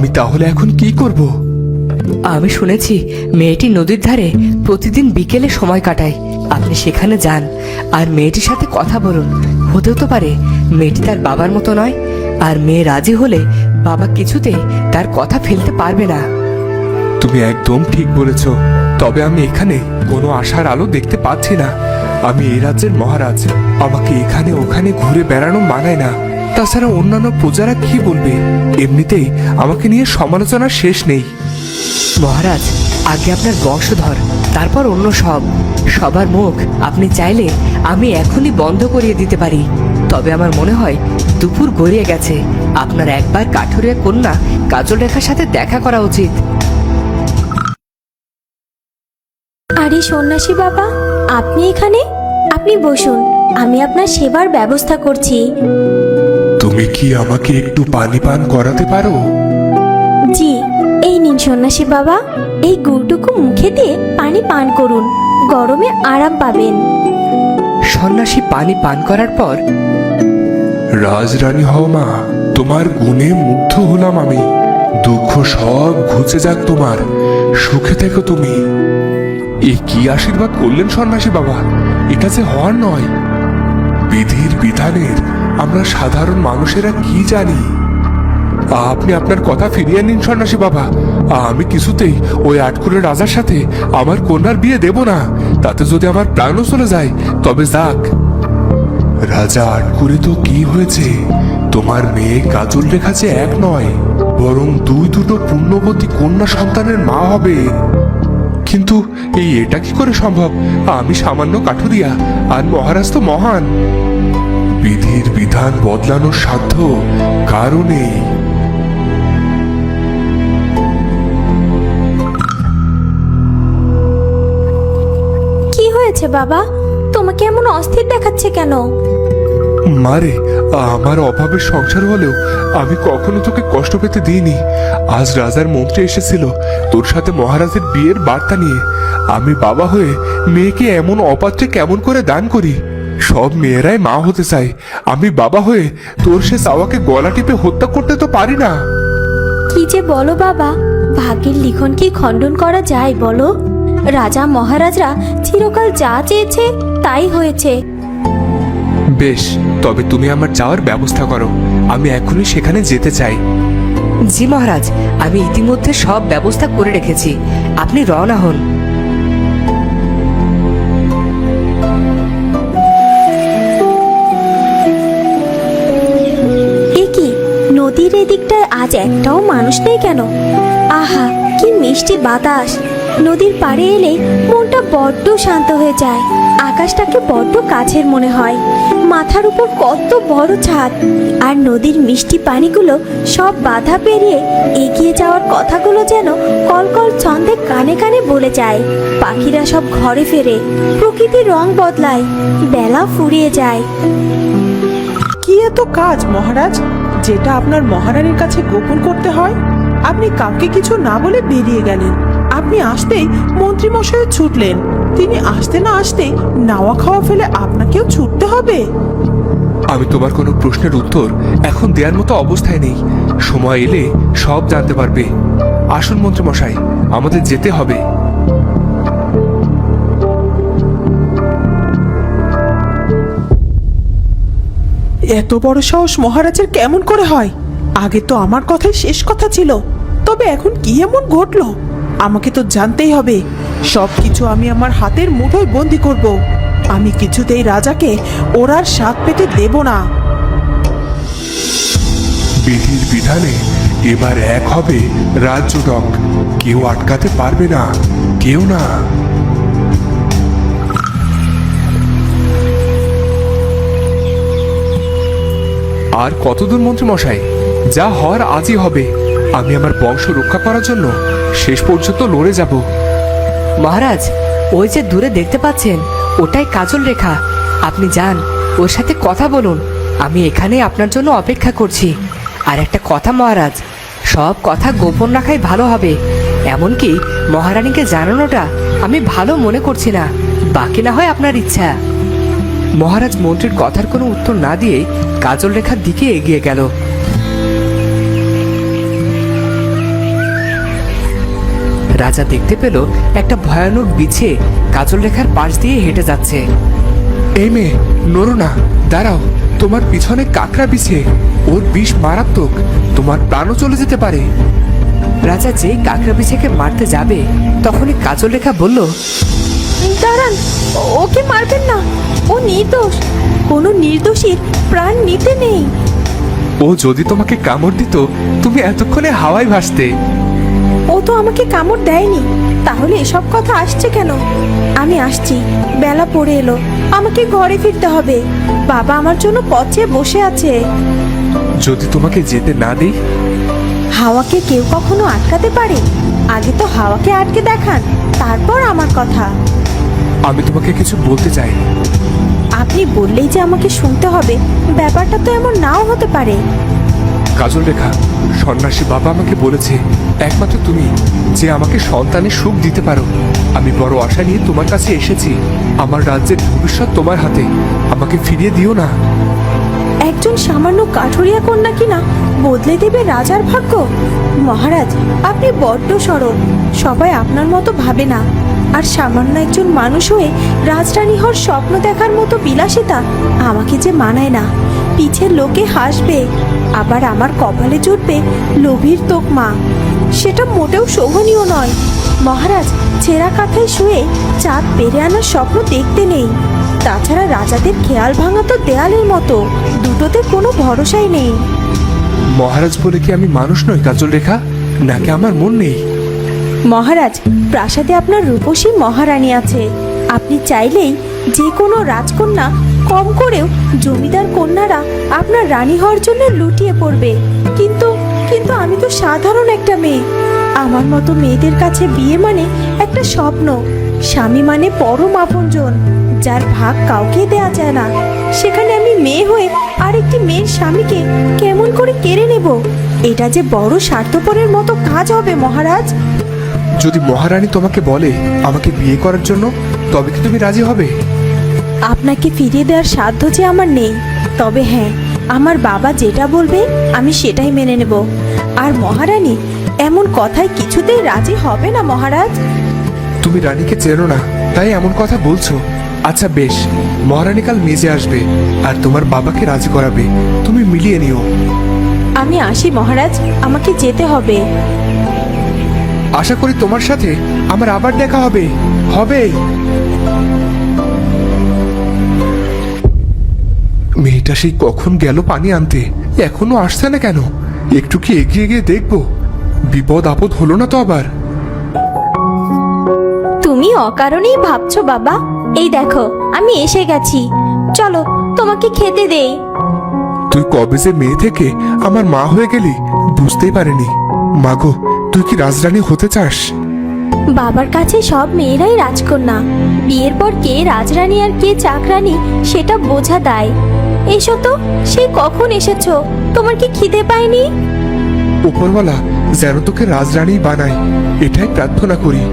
আমি তাহলে এখন কি করব? আমি শুনেছি মেয়েটি নদীর ধারে প্রতিদিন বিকেলে সময় কাটায়। আপনি সেখানে যান আর মেয়েটির সাথে কথা বলুন। হতেও তো পারে মেয়েটি তার বাবার মতো নয়, আর মেয়ে রাজি হলে বাবা কিছুতেই তার কথা ফেলতে পারবে না। তুমি একদম ঠিক বলেছ। তবে আমি এখানে কোনো আশার আলো দেখতে পাচ্ছি না। আমি এই রাজ্যের মহারাজ, আমাকে এখানে ওখানে ঘুরে বেড়ানো মানায় না। তাছাড়া অন্যান্য প্রজারা কি বলবে? এমনিতেই আমাকে নিয়ে সমালোচনার শেষ নেই। মহারাজ, আগে আপনার বংশধর, তারপর অন্য সবার মুখ আপনি চাইলে আমি এখনই বন্ধ করিয়ে দিতে পারি। তবে আমার মনে হয় দুপুর গড়িয়ে গেছে। আপনার একবার কাঠুরিয়া কন্যা কাজল রেখার সাথে দেখা করা উচিত। আরে সন্ন্যাসী বাবা, আপনি এখানে? আপনি বসুন, আমি আপনার সেবার ব্যবস্থা করছি। তুমি কি আমাকে একটু পানি পান করাতে পারো? জি, এই নিন সন্ন্যাসী বাবা, এই গুড়টুকু মুখে দিয়ে পানি পান করুন, গরমে আরাম পাবেন। সন্ন্যাসী পানি পান করার পর, রাজরানী হও মা, তোমার গুণে মুগ্ধ হলাম আমি। দুঃখ সব ঘুচে যাক তোমার, সুখে থেকো তুমি। এ কি আশীর্বাদ করলেন সন্ন্যাসী বাবা? এটা যে হওয়ার নয়। বিধির বিধানের আমরা সাধারণ মানুষেরা কি জানি? আপনি আপনার কথা ফিরিয়ে নিন সন্ন্যাসী বাবা। আমি কিছুতেই ওই আটকুরের রাজার সাথে আমার কন্যার বিয়ে দেব না। তাতে যদি আমার প্রাণও চলে যায় তবে যাক। রাজা আটকুরে তো কি হয়েছে? তোমার মেয়ে কাজল রেখা যে এক নয়, বরং দুটো পুণ্যবতী কন্যা সন্তানের মা হবে। কিন্তু এটা কি করে সম্ভব? আমি সামান্য কাঠুরিয়া, আর মহারাজ তো মহান। বিধির বিধান বদলানোর সাধ্য কারও নেই। কি হয়েছে বাবা? তোমাকে এমন অস্থির দেখাচ্ছে কেন? মারে, আমার অভাবের সংসার হলেও আমি কখনো তোকে কষ্ট পেতে দিইনি। আজ রাজার মন্ত্রী এসেছিল তোর সাথে মহারাজের বিয়ের বার্তা নিয়ে। আমি বাবা হয়ে মেয়েকে এমন অপাত্রে কেমন করে দান করি? সব মেয়েরাই মা হতে চায়। আমি বাবা হয়ে তোর সে চাওয়াকে গলা টিপে হত্যা করতে তো পারি না। কি যে বলো বাবা, ভাগ্যের লিখন কি খণ্ডন করা যায় বলো? রাজা মহারাজরা চিরকাল যা চেয়েছে তাই হয়েছে। বেশ, তবে তুমি আমার যাওয়ার ব্যবস্থা করো। আমি এখনই সেখানে যেতে চাই। জি মহারাজ, আমি ইতিমধ্যে সব ব্যবস্থা করে রেখেছি। আপনি রওনা হন। এ কি, নদীর এদিকটায় আজ একটাও মানুষ নেই কেন? আহা, কি মিষ্টি বাতাস! নদীর পাড়ে এলে মনটা বড্ড শান্ত হয়ে যায়। আকাশটাকে বড্ড কাছের মনে হয়। মাথার উপর কত বড় ছাদ, আর নদীর মিষ্টি পানিগুলো সব বাধা পেরিয়ে এগিয়ে যাওয়ার কথাগুলো যেন কলকল ছন্দে কানে কানে বলে যায়। পাখিরা সব ঘরে ফেরে, প্রকৃতির রং বদলায়, বেলা ফুরিয়ে যায়। কি এত কাজ মহারাজ, যেটা আপনার মহারানীর কাছে গোপন করতে হয়? আপনি কাউকে কিছু না বলে বেরিয়ে গেলেন। আপনি আসতেই মন্ত্রী মশাই ছুটলেন। তিনি আসতে না আসতেই নাওয়া খাওয়া ফেলে আপনাকেও ছুটতে হবে? আমি তোমার কোনো প্রশ্নের উত্তর এখন দেওয়ার মতো অবস্থায় নেই। সময় এলে সব জানতে পারবে। আসুন মন্ত্রী মশাই, আমাদের যেতে হবে। এত বড় সাহস মহারাজের কেমন করে হয়? আগে তো আমার কথাই শেষ কথা ছিল, তবে এখন কি এমন ঘটলো? আমাকে তো জানতেই হবে। সবকিছু আমি আমার হাতের মুঠোয় বন্দি করব। আমি কিছুতেই রাজাকে ওরার স্বাদ পেতে দেব না। বিধির বিধানে এবার এক হবে রাজ্যটক। কেউ আটকাতে পারবে না, কেউ না। আর কতদূর মন্ত্রী মশাই? যা হওয়ার আজই হবে। আমি আমার বংশ রক্ষা করার জন্য শেষ পর্যন্ত লড়ে যাব। মহারাজ, ওই যে দূরে দেখতে পাচ্ছেন, ওটাই কাজল রেখা। আপনি যান, ওর সাথে কথা বলুন। আমি এখানে আপনার জন্য অপেক্ষা করছি। আর একটা কথা মহারাজ, সব কথা গোপন রাখাই ভালো হবে। এমনকি মহারানীকে জানানোটা আমি ভালো মনে করছি না। বাকি না হয় আপনার ইচ্ছা। মহারাজ মন্ত্রীর কথার কোনো উত্তর না দিয়ে কাজল রেখার দিকে এগিয়ে গেল। রাজা দেখতে পেল একটা ভয়ানক বিছে কাজল রেখার পাশ দিয়ে হেঁটে যাচ্ছে। এই মেয়ে, নড়ো না, দাঁড়াও। তোমার পিছনে কাকড়া বিছে, ওর বিষ মারাত্মক, তোমার প্রাণও চলে যেতে পারে। রাজা যেই কাকড়া বিছেকে মারতে যাবে তখনই কাজল রেখা বলল, দাঁড়ান, ওকে মারবেন না, ও নির্দোষ। কোনো নির্দোষীর প্রাণ নিতে নেই। ও যদি তোমাকে কামড় দিত, তুমি এতক্ষণে হাওয়ায় ভাসতে। ও তো আমাকে কামড় দেয়নি, তাহলে এসব কথা আসছে কেন? আমি আসছি, বেলা পড়ে এলো, আমাকে ঘরে ফিরতে হবে। বাবা আমার জন্য পথে বসে আছে। যদি তোমাকে যেতে না দিই? হাওয়াকে কেউ কখনো আটকাতে পারে? আগে তো হাওয়াকে আটকে দেখান, তারপর আমার কথা। আমি তোমাকে কিছু বলতে চাই। আপনি বললেই যে আমাকে শুনতে হবে, ব্যাপারটা তো এমন নাও হতে পারে। কাজল রেখা, সন্ন্যাসী বাবা আমাকে বলেছে একমাত্র তুমি যে আমাকে সন্তানের সুখ দিতে পারো। আমি বড় আশা নিয়ে তোমার কাছে এসেছি। আমার রাজ্যের ভবিষ্যৎ তোমার হাতে, আমাকে ফিরিয়ে দিও না। একজন সামান্য কাঠুরিয়া কন্যা কিনা বদলে দেবে রাজার ভাগ্য? মহারাজ, আপনি বড্ড সরল, সবাই আপনার মতো ভাবে না। আর সামান্য একজন মানুষ হয়ে রাজরানী হওয়ার স্বপ্ন দেখার মতো বিলাসিতা আমাকে যে মানায় না। পিছের লোকে হাসবে, আবার আমার কপালে জুটবে লোভীর তোকমা। সেটা মোটেও শোভনীয় নয়। মহারাজ, ছেঁড়া কাঁথায় শুয়ে চাঁদ পেরে আনার স্বপ্ন দেখতে নেই। তাছাড়া রাজাদের খেয়াল ভাঙা তো দেয়ালের মতো, দুটোতে কোনো ভরসাই নেই। মহারাজ বলে কি আমি মানুষ নই কাজল রেখা? নাকি আমার মন নেই? মহারাজ, প্রাসাদে আপনার রূপসী মহারানী আছে। আপনি চাইলেই যে কোনো রাজকন্যা, কম করেও জমিদার কন্যারা আপনার রানী হওয়ার জন্য লুটিয়ে পড়বে। কিন্তু কিন্তু আমি তো সাধারণ একটা মেয়ে। আমার মতো মেয়েদের কাছে বিয়ে মানে একটা স্বপ্ন, স্বামী মানে পরম আপনজন, যার ভাগ কাউকে দেয়া যায় না। সেখানে আমি মেয়ে হয়ে আরেকটি মেয়ের স্বামীকে কেমন করে কেড়ে নেব? এটা যে বড় স্বার্থপরের মতো কাজ হবে মহারাজ। যদি মহারানী তোমাকে বলে আমাকে বিয়ে করার জন্য, তবে কি তুমি রাজি হবে? আপনাকে ফিরিয়ে দেওয়ার সাধ্য যে আমার নেই, তবে হ্যাঁ, আমার বাবা যেটা বলবে আমি সেটাই মেনে নেব। আর মহারানী এমন কথায় কিছুতেই রাজি হবে না মহারাজ। তুমি রানীকে চেনো না, তাই এমন কথা বলছো। আচ্ছা বেশ, মহারানী কাল মেজে আসবে আর তোমার বাবাকে রাজি করাবে, তুমি মিলিয়ে নিও। আমি আসি মহারাজ, আমাকে যেতে হবে। আশা করি তোমার সাথে আমার আবার দেখা হবে। মেয়েটা সেই কখন গেল পানি আনতে, এখনো আসছে না কেন? একটু কি এগিয়ে গিয়ে দেখবো, বিপদ আপদ হলো না তো আবার। তুমি অকারণেই ভাবছো বাবা। এই দেখো, আমি এসে গেছি, চলো তোমাকে খেতে দেই। তুই কবে যে মেয়ে থেকে আমার মা হয়ে গেলি বুঝতেই পারিনি। মাগো, তুই কি রাজরানী হতে চাস? বাবার কাছে সব মেয়েরাই রাজকন্যা। বিয়ের পর কে রাজরানী আর কে চাকরানী সেটা বোঝা দায়। এসো তো, সেই কখন এসেছো? তোমার কি খিদে পায়নি? উপরওয়ালা যেন তোকে রাজরানী বানায়, এটাই প্রার্থনা করি।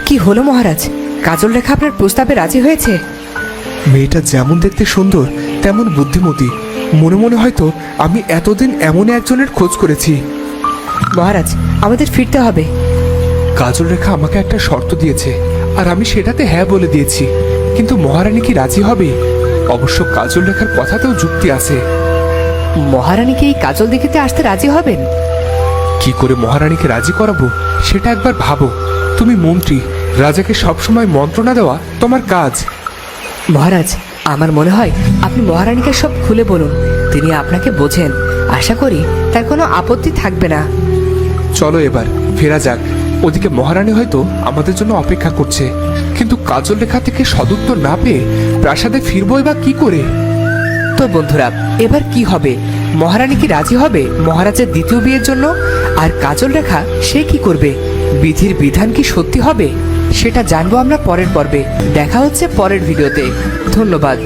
কি হলো মহারাজ? কাজল রেখা আপনার প্রস্তাবে রাজি হয়েছে? মেয়েটা যেমন দেখতে সুন্দর তেমন বুদ্ধিমতী। মনে মনে হয়তো আমি এতদিন এমন একজনের খোঁজ করেছি। মহারাজ, আমাদের ফিরতে হবে। কাজল রেখা আমাকে একটা শর্ত দিয়েছে আর আমি সেটাতে হ্যাঁ বলে দিয়েছি, কিন্তু মহারানী কি রাজি হবে? অবশ্য কাজল রেখার কথাতেও যুক্তি আছে। মহারানীকে এই কাজল দেখিতে আসতে রাজি হবেন? কি করে মহারানীকে রাজি করাবো সেটা একবার ভাবো। তুমি মন্ত্রী, রাজাকে সবসময় মন্ত্রণা দেওয়া তোমার কাজ। মহারাজ, আমার মনে হয় আপনি মহারানীকে সব খুলে বলুন, তিনি আপনাকে বোঝেন। আশা করি তার কোনো আপত্তি থাকবে না। চলো এবার ফেরা যাক। ওদিকে মহারানী হয়তো আমাদের জন্য অপেক্ষা করছে, কিন্তু কাজল রেখা থেকে সদুত্তর না পেয়ে প্রাসাদে ফিরবই বা কি করে? তো বন্ধুরা, এবার কি হবে? মহারানী কি রাজি হবে মহারাজের দ্বিতীয় বিয়ের জন্য? আর কাজল রেখা সে কি করবে? বিধির বিধান কি সত্যি হবে? সেটা জানবো আমরা পরের পর্বে। দেখা হচ্ছে পরের ভিডিওতে। ধন্যবাদ।